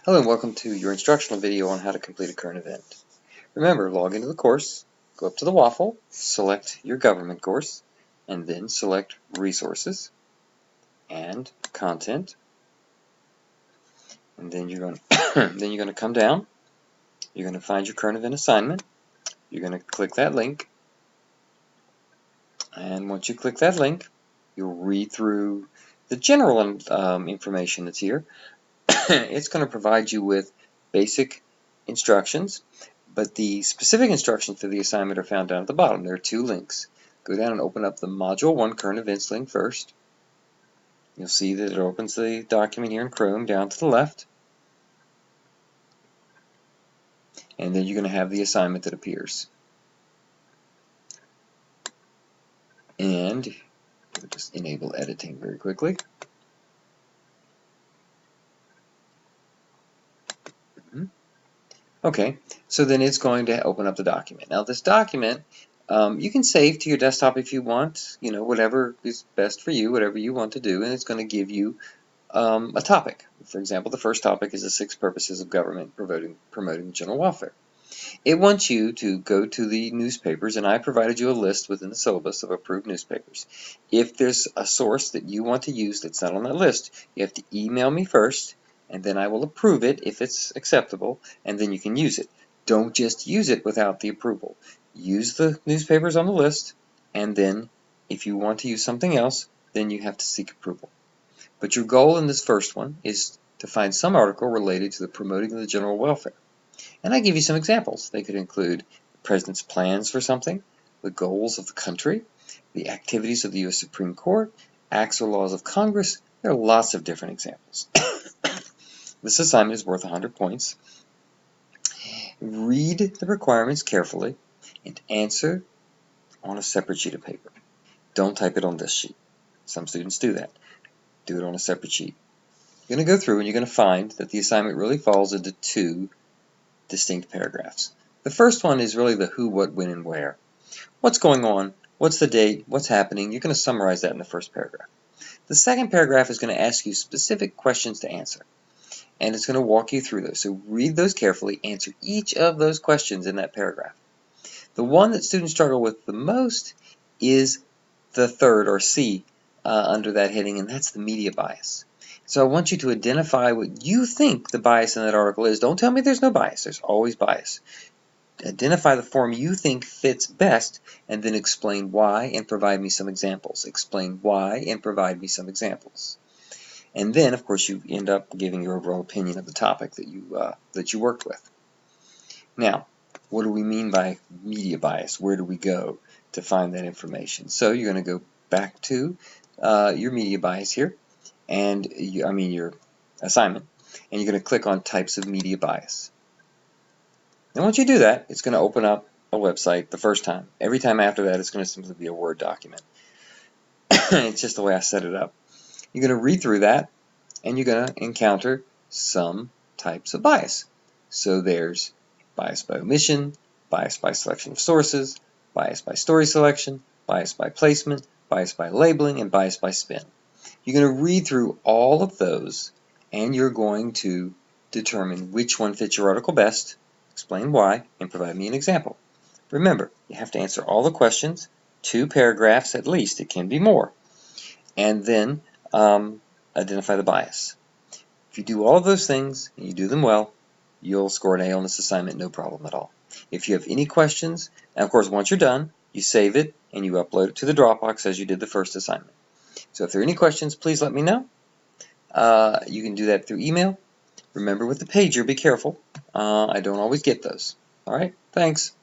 Hello and welcome to your instructional video on how to complete a current event. Remember, log into the course, go up to the waffle, select your government course, and then select resources and content. And then you're going to come down. You're going to find your current event assignment. You're going to click that link. And once you click that link, you'll read through the general information that's here. It's going to provide you with basic instructions, but the specific instructions for the assignment are found down at the bottom. There are two links. Go down and open up the Module 1 Current Events link first. You'll see that it opens the document here in Chrome down to the left. And then you're going to have the assignment that appears. And we'll just enable editing very quickly. Okay, so then it's going to open up the document. Now this document, you can save to your desktop if you want, whatever is best for you, whatever you want to do, and it's going to give you a topic. For example, the first topic is the 6 purposes of government promoting general welfare. It wants you to go to the newspapers, and I provided you a list within the syllabus of approved newspapers. If there's a source that you want to use that's not on that list, you have to email me first, and then I will approve it if it's acceptable, and then you can use it. Don't just use it without the approval. Use the newspapers on the list, and then if you want to use something else, then you have to seek approval. But your goal in this first one is to find some article related to the promoting of the general welfare. And I give you some examples. They could include the President's plans for something, the goals of the country, the activities of the U.S. Supreme Court, acts or laws of Congress. There are lots of different examples. This assignment is worth 100 points. Read the requirements carefully and answer on a separate sheet of paper. Don't type it on this sheet. Some students do that. Do it on a separate sheet. You're going to go through and you're going to find that the assignment really falls into 2 distinct paragraphs. The first one is really the who, what, when, and where. What's going on? What's the date? What's happening? You're going to summarize that in the first paragraph. The second paragraph is going to ask you specific questions to answer, and it's going to walk you through those. So read those carefully, answer each of those questions in that paragraph. The one that students struggle with the most is the third, or C, under that heading, and that's the media bias. So I want you to identify what you think the bias in that article is. Don't tell me there's no bias. There's always bias. Identify the form you think fits best, and then explain why and provide me some examples. Explain why and provide me some examples. And then, of course, you end up giving your overall opinion of the topic that you worked with. Now, what do we mean by media bias? Where do we go to find that information? So you're going to go back to your media bias here, and your assignment, and you're going to click on types of media bias. And once you do that, it's going to open up a website the first time. Every time after that, it's going to simply be a Word document. It's just the way I set it up. You're going to read through that, and you're going to encounter some types of bias. So there's bias by omission, bias by selection of sources, bias by story selection, bias by placement, bias by labeling, and bias by spin. You're going to read through all of those, and you're going to determine which one fits your article best, explain why, and provide me an example. Remember, you have to answer all the questions, 2 paragraphs at least. It can be more. And then identify the bias. If you do all of those things, and you do them well, you'll score an A on this assignment, no problem at all. If you have any questions, and of course once you're done, you save it and you upload it to the Dropbox as you did the first assignment. So if there are any questions, please let me know. You can do that through email. Remember, with the pager, be careful. I don't always get those. All right, thanks.